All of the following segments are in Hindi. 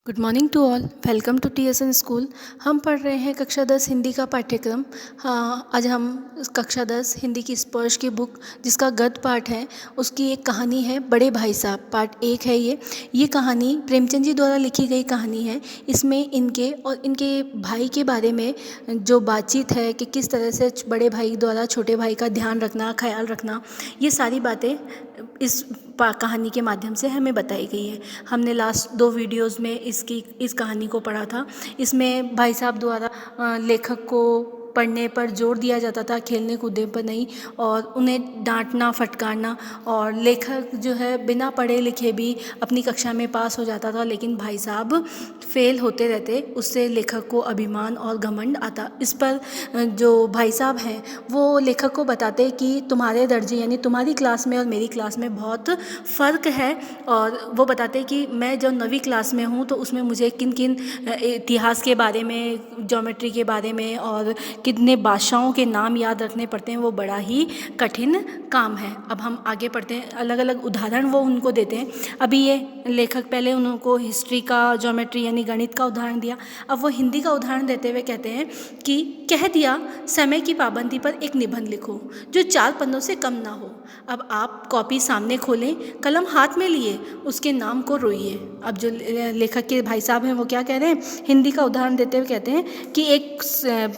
Good morning to all. Welcome to TSN school. हम पढ़ रहे हैं कक्षा 10 हिंदी का पाठ्यक्रम। हाँ, आज हम कक्षा 10 हिंदी की स्पर्श की बुक जिसका गद्य पाठ है उसकी एक कहानी है बड़े भाई साहब, पार्ट 1 है ये कहानी प्रेमचंद जी द्वारा लिखी गई कहानी है। इसमें इनके और इनके भाई के बारे में जो बातचीत है कि किस तरह से बड़े भाई द्वारा छोटे भाई का ध्यान रखना, ख्याल रखना, ये सारी बातें इस कहानी के माध्यम से हमें बताई गई है। हमने लास्ट 2 वीडियोज़ में इस कहानी को पढ़ा था। इसमें भाई साहब द्वारा लेखक को पढ़ने पर जोर दिया जाता था, खेलने कूदने पर नहीं, और उन्हें डांटना फटकारना, और लेखक जो है बिना पढ़े लिखे भी अपनी कक्षा में पास हो जाता था, लेकिन भाई साहब फेल होते रहते। उससे लेखक को अभिमान और घमंड आता। इस पर जो भाई साहब हैं वो लेखक को बताते कि तुम्हारे दर्जे यानी तुम्हारी क्लास में और मेरी क्लास में बहुत फ़र्क है, और वो बताते कि मैं जो 9वीं क्लास में हूँ तो उसमें मुझे किन किन इतिहास के बारे में, ज्योमेट्री के बारे में और कितने बादशाहों के नाम याद रखने पड़ते हैं, वो बड़ा ही कठिन काम है। अब हम आगे पढ़ते हैं। अलग अलग उदाहरण वो उनको देते हैं। अभी ये लेखक पहले उनको हिस्ट्री का, ज्योमेट्री यानी गणित का उदाहरण दिया। अब वो हिंदी का उदाहरण देते हुए कहते हैं कि कह दिया समय की पाबंदी पर एक निबंध लिखो जो 4 पन्नों से कम ना हो। अब आप कॉपी सामने खोलें, कलम हाथ में लिए उसके नाम को रोइए। अब जो लेखक के भाई साहब हैं वो क्या कह रहे हैं, हिंदी का उदाहरण देते हुए कहते हैं कि एक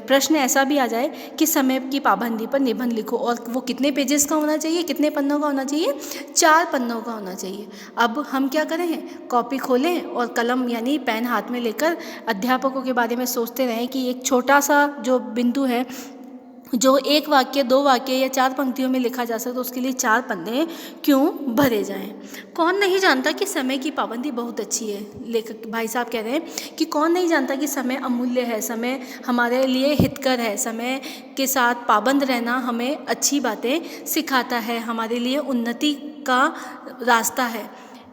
प्रश्न ऐसा भी आ जाए कि समय की पाबंदी पर निबंध लिखो, और वो कितने पेजेस का होना चाहिए, कितने पन्नों का होना चाहिए, 4 पन्नों का होना चाहिए। अब हम क्या करें, कॉपी खोलें और कलम यानी पेन हाथ में लेकर अध्यापकों के बारे में सोचते रहें कि एक छोटा सा जो बिंदु है जो 1 वाक्य, 2 वाक्य या 4 पंक्तियों में लिखा जा सकता है, उसके लिए 4 पन्ने क्यों भरे जाएं। कौन नहीं जानता कि समय की पाबंदी बहुत अच्छी है। लेखक भाई साहब कह रहे हैं कि कौन नहीं जानता कि समय अमूल्य है, समय हमारे लिए हितकर है, समय के साथ पाबंद रहना हमें अच्छी बातें सिखाता है, हमारे लिए उन्नति का रास्ता है।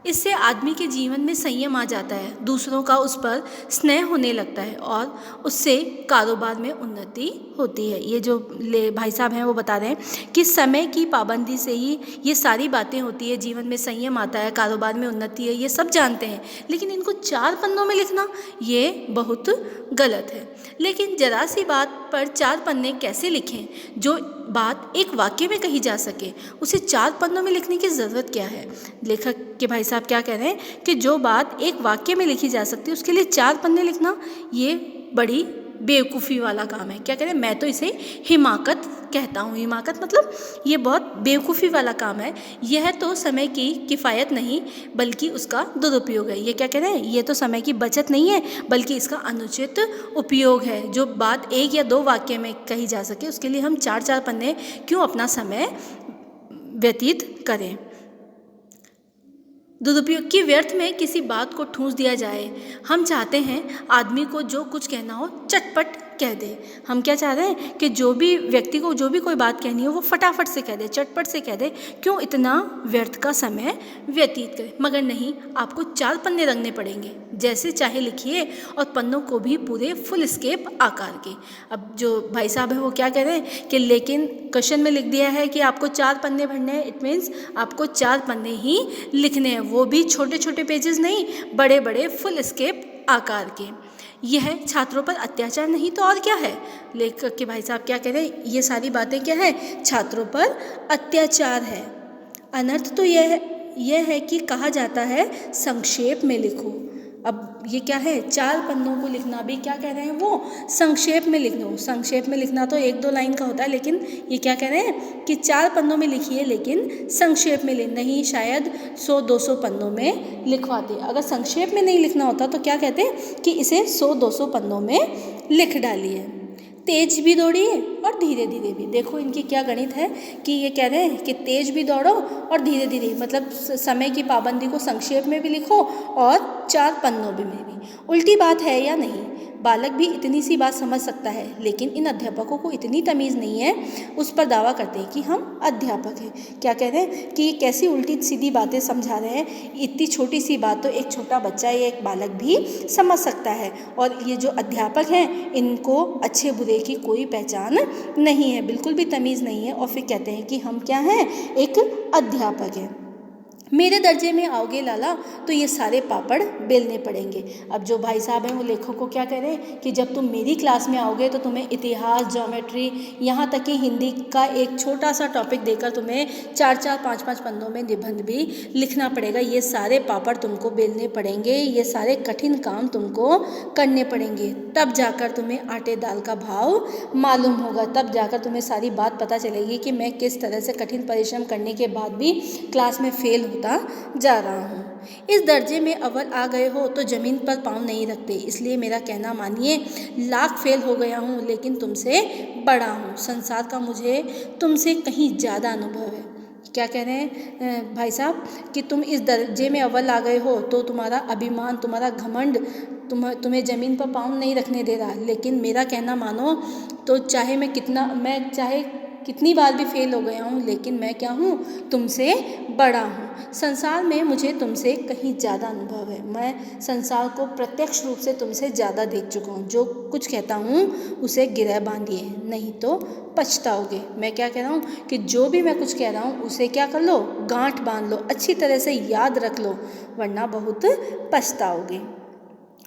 इससे आदमी के जीवन में संयम आ जाता है, दूसरों का उस पर स्नेह होने लगता है और उससे कारोबार में उन्नति होती है। ये जो भाई साहब हैं वो बता रहे हैं कि समय की पाबंदी से ही ये सारी बातें होती है, जीवन में संयम आता है, कारोबार में उन्नति है, ये सब जानते हैं, लेकिन इनको 4 पन्नों में लिखना ये बहुत गलत है। लेकिन जरा सी बात पर 4 पन्ने कैसे लिखें? जो बात एक वाक्य में कही जा सके उसे 4 पन्नों में लिखने की ज़रूरत क्या है? लेखक के भाई साहब क्या कह रहे हैं कि जो बात एक वाक्य में लिखी जा सकती है उसके लिए 4 पन्ने लिखना ये बड़ी बेवकूफ़ी वाला काम है। क्या कह रहे हैं, मैं तो इसे हिमाकत कहता हूँ। हिमाकत मतलब ये बहुत बेवकूफ़ी वाला काम है। यह तो समय की किफ़ायत नहीं बल्कि उसका दुरुपयोग है। ये क्या कह रहे हैं, ये तो समय की बचत नहीं है बल्कि इसका अनुचित उपयोग है। जो बात 1 या 2 वाक्य में कही जा सके उसके लिए हम 4-4 पन्ने क्यों अपना समय व्यतीत करें। दुरुपयोग की व्यर्थ में किसी बात को ठूंस दिया जाए। हम चाहते हैं आदमी को जो कुछ कहना हो चटपट कह दे। हम क्या चाह रहे हैं कि जो भी व्यक्ति को जो भी कोई बात कहनी हो वो फटाफट से कह दे, चटपट से कह दे। क्यों इतना व्यर्थ का समय व्यतीत करें? मगर नहीं, आपको 4 पन्ने रंगने पड़ेंगे, जैसे चाहे लिखिए, और पन्नों को भी पूरे फुल स्केप आकार के। अब जो भाई साहब हैं वो क्या कह रहे हैं कि लेकिन क्वेश्चन में लिख दिया है कि आपको 4 पन्ने भरने हैं, इट मीन्स आपको 4 पन्ने ही लिखने हैं, वो भी छोटे छोटे पेजेस नहीं, बड़े बड़े फुल स्केप आकार के। यह छात्रों पर अत्याचार नहीं तो और क्या है? लेखक के भाई साहब क्या कह रहे हैं, ये सारी बातें क्या है, छात्रों पर अत्याचार है। अनर्थ तो यह है कि कहा जाता है संक्षेप में लिखो। अब ये क्या है, 4 पन्नों को लिखना भी क्या कह रहे हैं वो, संक्षेप में लिखना। संक्षेप में लिखना तो 1-2 लाइन का होता है, लेकिन ये क्या कह रहे हैं कि 4 पन्नों में लिखिए, लेकिन संक्षेप में नहीं, शायद 100-200 पन्नों में लिखवाते। अगर संक्षेप में नहीं लिखना होता तो क्या कहते हैं कि इसे 100-200 पन्नों में लिख डालिए। तेज भी दौड़िए और धीरे धीरे भी। देखो इनकी क्या गणित है कि ये कह रहे हैं कि तेज भी दौड़ो और धीरे धीरे, मतलब समय की पाबंदी को संक्षेप में भी लिखो और 4 पन्नों में भी। उल्टी बात है या नहीं? बालक भी इतनी सी बात समझ सकता है, लेकिन इन अध्यापकों को इतनी तमीज़ नहीं है, उस पर दावा करते हैं कि हम अध्यापक हैं। क्या कह रहे हैं कि ये कैसी उल्टी सीधी बातें समझा रहे हैं। इतनी छोटी सी बात तो एक छोटा बच्चा या एक बालक भी समझ सकता है, और ये जो अध्यापक हैं इनको अच्छे बुरे की कोई पहचान नहीं है, बिल्कुल भी तमीज़ नहीं है, और फिर कहते हैं कि हम क्या हैं, एक अध्यापक हैं। मेरे दर्जे में आओगे लाला तो ये सारे पापड़ बेलने पड़ेंगे। अब जो भाई साहब हैं वो लेखक को क्या कह रहे हैं कि जब तुम मेरी क्लास में आओगे तो तुम्हें इतिहास, ज्योमेट्री, यहाँ तक कि हिंदी का एक छोटा सा टॉपिक देकर तुम्हें 4-4, 5-5 पन्नों में निबंध भी लिखना पड़ेगा। ये सारे पापड़ तुमको बेलने पड़ेंगे, ये सारे कठिन काम तुमको करने पड़ेंगे, तब जाकर तुम्हें आटे दाल का भाव मालूम होगा, तब जाकर तुम्हें सारी बात पता चलेगी कि मैं किस तरह से कठिन परिश्रम करने के बाद भी क्लास में फेल होता जा रहा हूँ। इस दर्जे में अव्वल आ गए हो तो ज़मीन पर पाँव नहीं रखते, इसलिए मेरा कहना मानिए। लाख फेल हो गया हूँ लेकिन तुमसे बड़ा हूँ। संसार का मुझे तुमसे कहीं ज़्यादा अनुभव है। क्या कह रहे हैं भाई साहब कि तुम इस दर्जे में अव्वल आ गए हो तो तुम्हारा अभिमान, तुम्हारा घमंड तुम्हें ज़मीन पर पाँव नहीं रखने दे रहा, लेकिन मेरा कहना मानो तो चाहे कितनी बार भी फेल हो गया हूँ, लेकिन मैं क्या हूँ, तुमसे बड़ा हूँ। संसार में मुझे तुमसे कहीं ज़्यादा अनुभव है। मैं संसार को प्रत्यक्ष रूप से तुमसे ज़्यादा देख चुका हूँ। जो कुछ कहता हूँ उसे गिरह बांधिए, नहीं तो पछताओगे। मैं क्या कह रहा हूँ कि जो भी मैं कुछ कह रहा हूँ उसे क्या कर लो, गांठ बांध लो, अच्छी तरह से याद रख लो, वरना बहुत पछताओगे।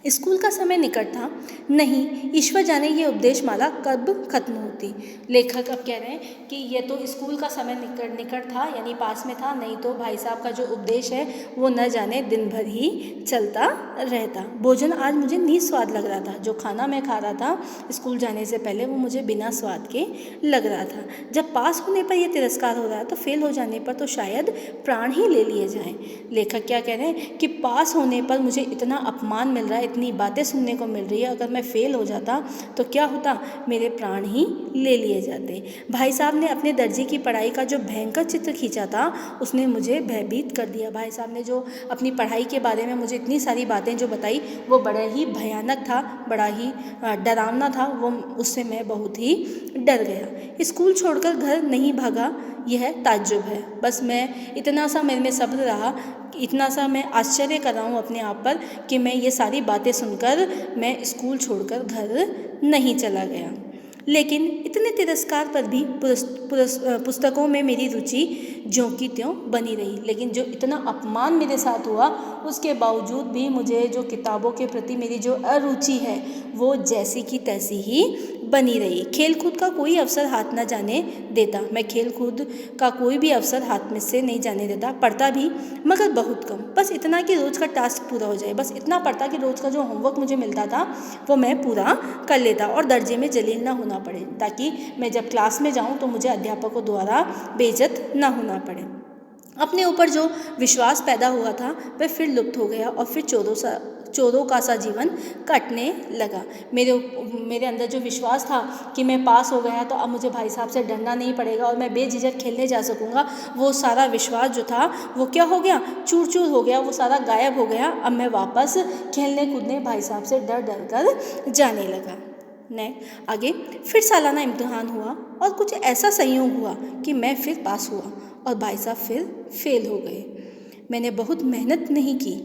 स्कूल का समय निकट था। नहीं, ईश्वर जाने ये उपदेश माला कब खत्म होती। लेखक अब कह रहे हैं कि ये तो स्कूल का समय निकट था, यानी पास में था, नहीं तो भाई साहब का जो उपदेश है वो न जाने दिन भर ही चलता रहता। भोजन आज मुझे निस्वाद लग रहा था। जो खाना मैं खा रहा था स्कूल जाने से पहले वो मुझे बिना स्वाद के लग रहा था। जब पास होने पर यह तिरस्कार हो रहा है तो फेल हो जाने पर तो शायद प्राण ही ले लिए जाएं। लेखक क्या कह रहे हैं कि पास होने पर मुझे इतना अपमान मिल रहा है, इतनी बातें सुनने को मिल रही है, अगर मैं फेल हो जाता तो क्या होता, मेरे प्राण ही ले लिए जाते। भाई साहब ने अपने दर्जे की पढ़ाई का जो भयंकर चित्र खींचा था उसने मुझे भयभीत कर दिया। भाई साहब ने जो अपनी पढ़ाई के बारे में मुझे इतनी सारी बातें जो बताई वो बड़ा ही भयानक था, बड़ा ही डरावना था, वो उससे मैं बहुत ही डर गया। स्कूल छोड़कर घर नहीं भागा यह ताज्जुब है। बस मैं इतना सा मेरे में सब्र रहा, इतना सा मैं आश्चर्य कर रहा हूँ अपने आप पर कि मैं ये सारी बातें सुनकर मैं स्कूल छोड़कर घर नहीं चला गया। लेकिन इतने तिरस्कार पर भी पुस्तकों में मेरी रुचि ज्यों की त्यों बनी रही। लेकिन जो इतना अपमान मेरे साथ हुआ उसके बावजूद भी मुझे जो किताबों के प्रति मेरी जो अरुचि है वो जैसी की तैसी ही बनी रही। खेल कूद का कोई अवसर हाथ न जाने देता। मैं खेल कूद का कोई भी अवसर हाथ में से नहीं जाने देता। पढ़ता भी मगर बहुत कम, बस इतना कि रोज़ का टास्क पूरा हो जाए। बस इतना पढ़ता कि रोज़ का जो होमवर्क मुझे मिलता था वो मैं पूरा कर लेता और दर्जे में जलील ना होना पड़े, ताकि मैं जब क्लास में जाऊँ तो मुझे अध्यापकों द्वारा बेइज्जत ना होना पड़े। अपने ऊपर जो विश्वास पैदा हुआ था वह फिर लुप्त हो गया और फिर चोरों का सा जीवन कटने लगा। मेरे अंदर जो विश्वास था कि मैं पास हो गया तो अब मुझे भाई साहब से डरना नहीं पड़ेगा और मैं बेझिझक खेलने जा सकूँगा, वो सारा विश्वास जो था वो क्या हो गया, चूर चूर हो गया, वो सारा गायब हो गया। अब मैं वापस खेलने कूदने भाई साहब से डर डर कर जाने लगा। आगे फिर सालाना इम्तिहान हुआ और कुछ ऐसा संयोग हुआ कि मैं फिर पास हुआ और भाई साहब फिर फेल हो गए। मैंने बहुत मेहनत नहीं की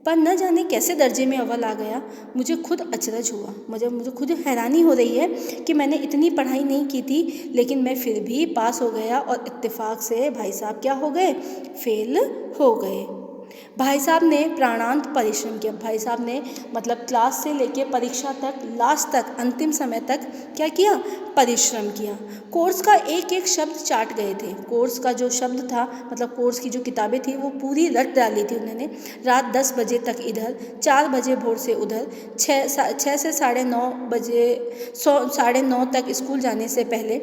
पर न जाने कैसे दर्जे में अव्वल आ गया। मुझे खुद अचरज हुआ, मुझे खुद हैरानी हो रही है कि मैंने इतनी पढ़ाई नहीं की थी लेकिन मैं फिर भी पास हो गया और इत्तेफाक से भाई साहब क्या हो गए, फेल हो गए। भाई साहब ने प्राणांत परिश्रम किया। भाई साहब ने मतलब क्लास से लेके परीक्षा तक, लास्ट तक, अंतिम समय तक क्या किया, परिश्रम किया। कोर्स का एक एक शब्द चाट गए थे। कोर्स का जो शब्द था मतलब कोर्स की जो किताबें थी वो पूरी रट डाली थी उन्होंने। रात 10 बजे तक इधर, 4 बजे भोर से उधर, 6 से 9:30 बजे 9:30 तक स्कूल जाने से पहले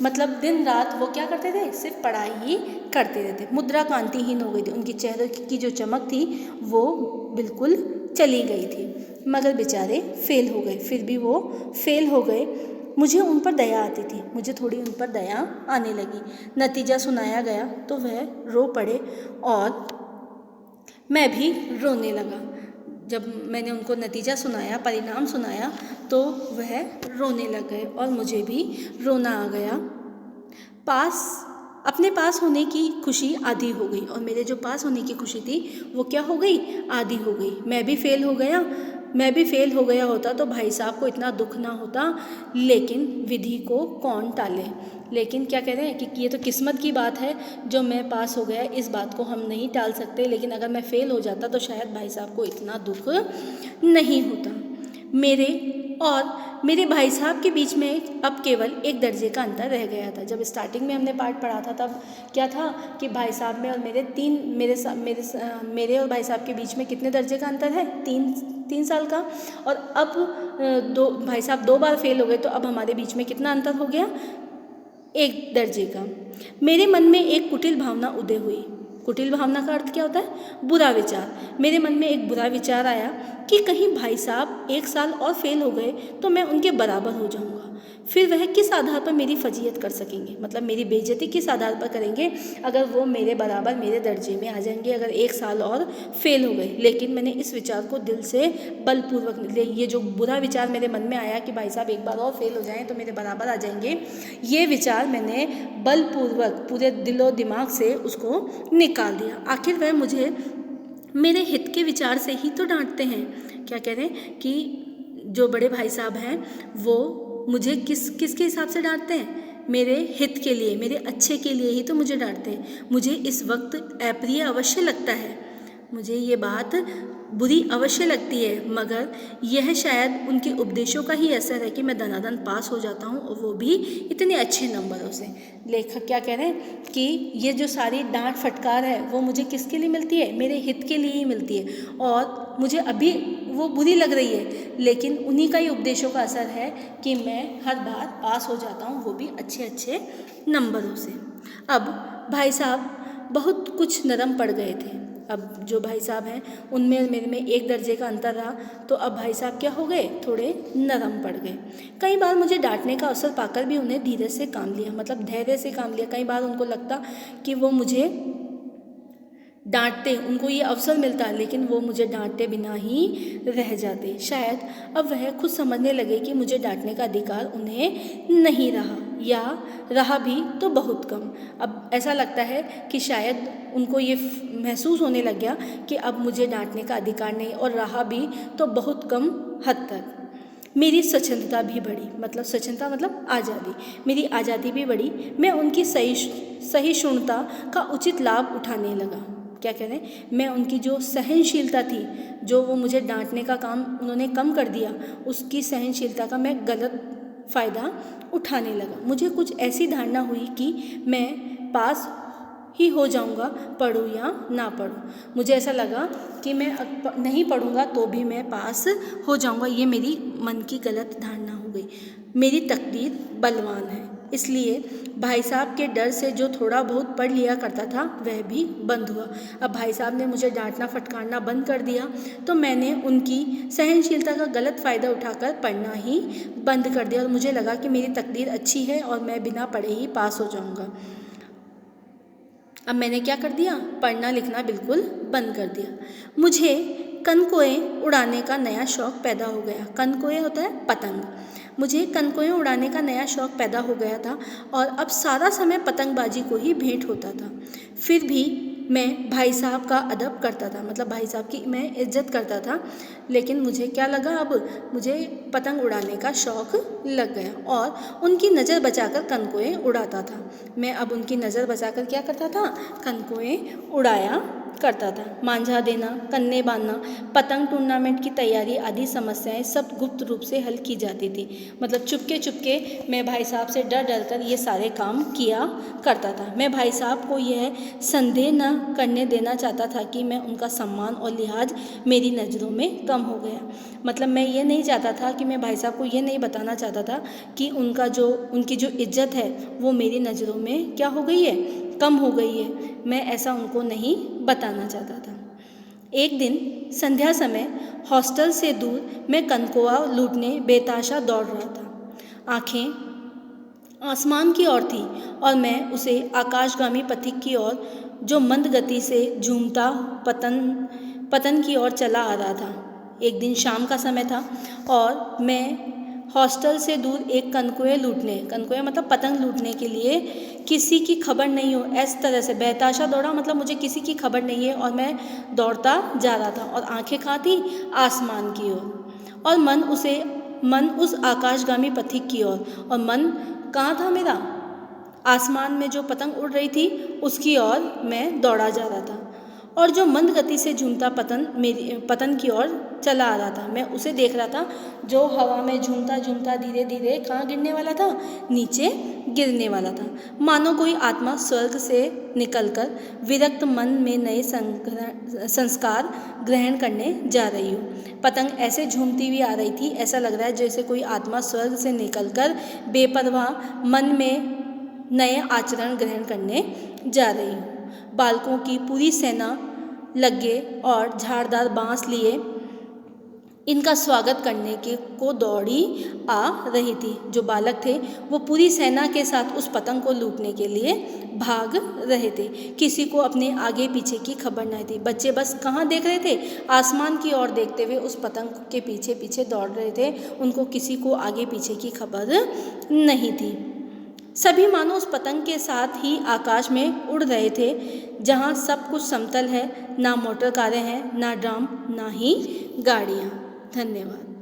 मतलब दिन रात वो क्या करते थे, सिर्फ पढ़ाई ही करते रहते। मुद्रा कांतिहीन हो गई थी, उनकी चेहरे की जो चमक थी वो बिल्कुल चली गई थी। मगर बेचारे फेल हो गए, फिर भी वो फेल हो गए। मुझे उन पर दया आती थी, मुझे थोड़ी उन पर दया आने लगी। नतीजा सुनाया गया तो वह रो पड़े और मैं भी रोने लगा। जब मैंने उनको नतीजा सुनाया, परिणाम सुनाया तो वह रोने लग गए और मुझे भी रोना आ गया। अपने पास होने की खुशी आधी हो गई और मेरे जो पास होने की खुशी थी वो क्या हो गई, आधी हो गई। मैं भी फेल हो गया मैं भी फेल हो गया होता तो भाई साहब को इतना दुख ना होता, लेकिन विधि को कौन टाले। लेकिन क्या कह रहे हैं कि ये तो किस्मत की बात है, जो मैं पास हो गया इस बात को हम नहीं टाल सकते, लेकिन अगर मैं फेल हो जाता तो शायद भाई साहब को इतना दुख नहीं होता। मेरे और मेरे भाई साहब के बीच में अब केवल एक दर्जे का अंतर रह गया था। जब स्टार्टिंग में हमने पाठ पढ़ा था तब क्या था कि भाई साहब में और मेरे और भाई साहब के बीच में कितने दर्जे का अंतर है, 3 साल का। और अब भाई साहब 2 बार फेल हो गए तो अब हमारे बीच में कितना अंतर हो गया, 1 दर्जे का। मेरे मन में एक कुटिल भावना उदय हुई। कुटिल भावना का अर्थ क्या होता है, बुरा विचार। मेरे मन में एक बुरा विचार आया कि कहीं भाई साहब 1 साल और फेल हो गए तो मैं उनके बराबर हो जाऊंगा। फिर वह किस आधार पर मेरी फजीयत कर सकेंगे, मतलब मेरी बेइज्जती किस आधार पर करेंगे अगर वो मेरे बराबर मेरे दर्जे में आ जाएंगे अगर 1 साल और फेल हो गए। लेकिन मैंने इस विचार को दिल से बलपूर्वक, ये जो बुरा विचार मेरे मन में आया कि भाई साहब 1 बार और फेल हो जाएं तो मेरे बराबर आ जाएंगे, ये विचार मैंने बलपूर्वक पूरे दिलो दिमाग से उसको निकाल दिया। आखिर वह मुझे मेरे हित के विचार से ही तो डांटते हैं। क्या कह रहे हैं कि जो बड़े भाई साहब हैं वो मुझे किसके हिसाब से डांटते हैं, मेरे हित के लिए, मेरे अच्छे के लिए ही तो मुझे डांटते हैं। मुझे इस वक्त अप्रिय अवश्य लगता है, मुझे ये बात बुरी अवश्य लगती है, मगर यह शायद उनके उपदेशों का ही असर है कि मैं दनादन पास हो जाता हूँ और वो भी इतने अच्छे नंबरों से। लेखक क्या कह रहे हैं कि ये जो सारी डांट फटकार है वो मुझे किसके लिए मिलती है, मेरे हित के लिए ही मिलती है। और मुझे अभी वो बुरी लग रही है, लेकिन उन्हीं का ही उपदेशों का असर है कि मैं हर बार पास हो जाता हूँ, वो भी अच्छे नंबरों से। अब भाई साहब बहुत कुछ नरम पड़ गए थे। अब जो भाई साहब हैं उनमें और मेरे में 1 दर्जे का अंतर रहा, तो अब भाई साहब क्या हो गए, थोड़े नरम पड़ गए। कई बार मुझे डांटने का अवसर पाकर भी उन्हें धीरज से काम लिया, मतलब धैर्य से काम लिया। कई बार उनको लगता कि वो मुझे डांटते, उनको ये अवसर मिलता, लेकिन वो मुझे डांटे बिना ही रह जाते। शायद अब वह खुद समझने लगे कि मुझे डांटने का अधिकार उन्हें नहीं रहा, या रहा भी तो बहुत कम। अब ऐसा लगता है कि शायद उनको ये महसूस होने लग गया कि अब मुझे डांटने का अधिकार नहीं, और रहा भी तो बहुत कम हद तक। मेरी स्वच्छंदता भी बढ़ी, मतलब स्वच्छंदता मतलब आज़ादी, मेरी आज़ादी भी बढ़ी। मैं उनकी सहिष्णुता का उचित लाभ उठाने लगा। क्या कह रहे हैं, मैं उनकी जो सहनशीलता थी, जो वो मुझे डांटने का काम उन्होंने कम कर दिया, उसकी सहनशीलता का मैं गलत फ़ायदा उठाने लगा। मुझे कुछ ऐसी धारणा हुई कि मैं पास ही हो जाऊंगा, पढूं या ना पढूं। मुझे ऐसा लगा कि मैं नहीं पढ़ूंगा तो भी मैं पास हो जाऊंगा, ये मेरी मन की गलत धारणा हो गई। मेरी तकदीर बलवान है, इसलिए भाई साहब के डर से जो थोड़ा बहुत पढ़ लिया करता था वह भी बंद हुआ। अब भाई साहब ने मुझे डांटना फटकारना बंद कर दिया तो मैंने उनकी सहनशीलता का गलत फ़ायदा उठाकर पढ़ना ही बंद कर दिया, और मुझे लगा कि मेरी तकदीर अच्छी है और मैं बिना पढ़े ही पास हो जाऊंगा। अब मैंने क्या कर दिया, पढ़ना लिखना बिल्कुल बंद कर दिया। मुझे कनकोएँ उड़ाने का नया शौक़ पैदा हो गया। कनकोएँ होता है पतंग। मुझे कनकोएँ उड़ाने का नया शौक़ पैदा हो गया था और अब सारा समय पतंगबाजी को ही भेंट होता था। फिर भी मैं भाई साहब का अदब करता था, मतलब भाई साहब की मैं इज्जत करता था, लेकिन मुझे क्या लगा, अब मुझे पतंग उड़ाने का शौक़ लग गया और उनकी नज़र बचाकर कनकोएँ उड़ाता था। मैं अब उनकी नज़र बचाकर क्या करता था, कनकोएँ उड़ाया करता था। मांझा देना, कन्ने बांधना, पतंग टूर्नामेंट की तैयारी आदि समस्याएं सब गुप्त रूप से हल की जाती थी। मतलब चुपके चुपके मैं भाई साहब से डर डर कर ये सारे काम किया करता था। मैं भाई साहब को यह संदेह न करने देना चाहता था कि मैं उनका सम्मान और लिहाज मेरी नज़रों में कम हो गया। मतलब मैं ये नहीं चाहता था कि मैं भाई साहब को ये नहीं बताना चाहता था कि उनकी जो इज्जत है वो मेरी नज़रों में क्या हो गई है, कम हो गई है। मैं ऐसा उनको नहीं बताना चाहता था। एक दिन संध्या समय हॉस्टल से दूर मैं कनकोआ लूटने बेताशा दौड़ रहा था। आंखें आसमान की ओर थी और मैं उसे आकाशगामी पथिक की ओर जो मंद गति से झूमता पतन की ओर चला आ रहा था। एक दिन शाम का समय था और मैं हॉस्टल से दूर एक कनकोए मतलब पतंग लूटने के लिए किसी की खबर नहीं हो, इस तरह से बेताशा दौड़ा, मतलब मुझे किसी की खबर नहीं है और मैं दौड़ता जा रहा था और आंखें कहाँ थी, आसमान की ओर। और मन उस आकाशगामी पथिक की ओर, और मन कहाँ था मेरा? आसमान में जो पतंग उड़ रही थी उसकी ओर मैं दौड़ा जा रहा था, और जो मंद गति से झूमता पतन की ओर चला आ रहा था, मैं उसे देख रहा था जो हवा में झूमता झूमता धीरे धीरे कहाँ गिरने वाला था? नीचे गिरने वाला था। मानो कोई आत्मा स्वर्ग से निकलकर विरक्त मन में नए संस्कार ग्रहण करने जा रही हो। पतंग ऐसे झूमती हुई आ रही थी, ऐसा लग रहा है जैसे कोई आत्मा स्वर्ग से निकलकर बेपरवाह मन में नए आचरण ग्रहण करने जा रही हो। बालकों की पूरी सेना लगे और झाड़दार बांस लिए इनका स्वागत करने को दौड़ी आ रही थी। जो बालक थे वो पूरी सेना के साथ उस पतंग को लूटने के लिए भाग रहे थे। किसी को अपने आगे पीछे की खबर नहीं थी। बच्चे बस कहाँ देख रहे थे? आसमान की ओर देखते हुए उस पतंग के पीछे पीछे दौड़ रहे थे। उनको किसी को आगे पीछे की खबर नहीं थी। सभी मानो उस पतंग के साथ ही आकाश में उड़ रहे थे, जहाँ सब कुछ समतल है, ना मोटर कारें हैं, ना ड्रम, ना ही गाड़ियाँ। धन्यवाद।